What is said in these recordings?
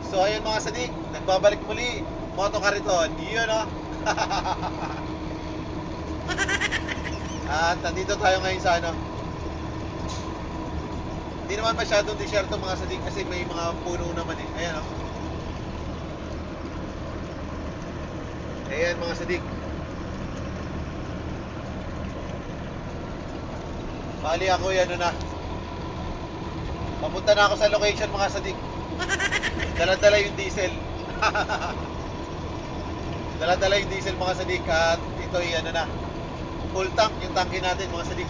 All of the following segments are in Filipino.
So ayun mga sadik, nagbabalik muli, Moto Kariton, yun o. At nandito tayo ngayon sa ano. Hindi naman masyadong disyerto mga sadik kasi may mga puno naman eh. Ayan o. Ayan mga sadik. Bali ako yan na. Papunta na ako sa location mga sadik. Dala-dala yung diesel. Dala-dala yung diesel mga sadik. At ito ay ano na, full tank yung tangke natin mga sadik.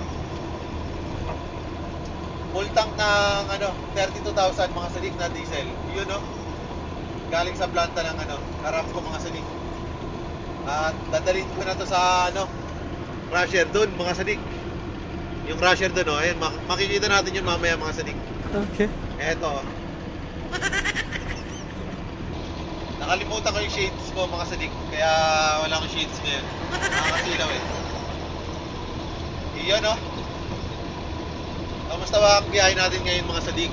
Full tank ng ano 32,000 mga sadik na diesel. Yun no. Galing sa planta ng ano Aramco mga sadik. At dadalhin ko na to sa ano crusher dun mga sadik. Yung crusher dun oh, ayun makikita natin yun mamaya mga sadik. Okay. Eto. Nakalimutan ko yung shades ko mga sadik. Kaya wala akong shades ngayon. Nakakasilaw eh. Iyon oh. Kamusta ba ang biyahe natin ngayon mga sadik?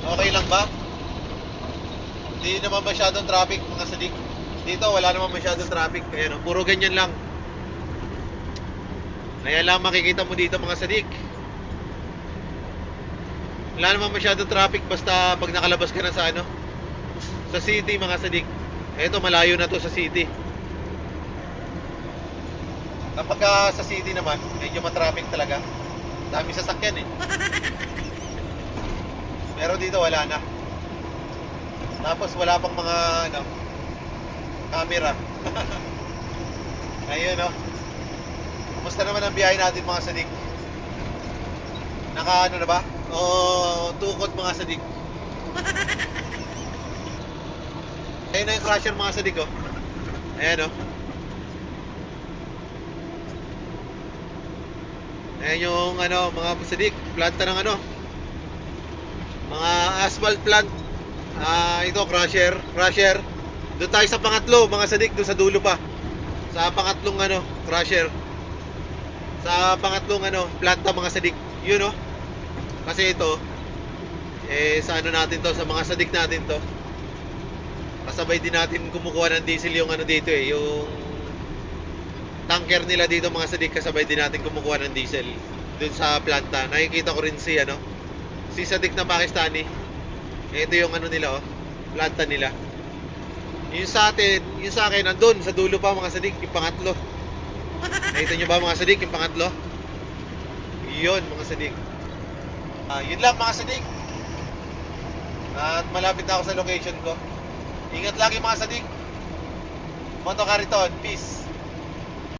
Okay lang ba? Hindi naman masyadong traffic mga sadik. Dito wala naman masyadong traffic. Ayan oh, puro ganyan lang. Kaya lang makikita mo dito mga sadik. Wala naman masyadong traffic basta pag nakalabas ka na sa ano sa city mga sadik. Eto malayo na to sa city. Kapag sa city naman medyo matraffic talaga. Dami sasakyan eh. Pero dito wala na. Tapos wala pang mga ano camera. Ayun oh. Kumusta naman ang biyahe natin mga sadik? Naka ano na ba? O tukod mga sadik. Ayun na yung crusher mga sadik oh. Ayan oh. Ayan yung ano mga sadik, planta ng ano mga asphalt plant. Ito crusher. Doon tayo sa pangatlo mga sadik, doon sa dulo pa. Sa pangatlong ano crusher. Sa pangatlong ano planta mga sadik. Yun oh. Kasi ito sa ano natin to, sa mga sadik natin to. Kasabay din natin kumukuha ng diesel yung ano dito eh, yung tanker nila dito mga sadik, kasabay din natin kumukuha ng diesel dun sa planta. Nakikita ko rin si ano, si sadik na Pakistani. Ito yung ano nila oh, planta nila. Yung sa atin, yung sa akin nandun sa dulo pa mga sadik, yung pangatlo. Nakita nyo ba mga sadik, yung pangatlo? Yun mga sadik. Yun lang mga sadik. At malapit na ako sa location ko. Ingat lagi mga sadik. Moto Kariton, peace.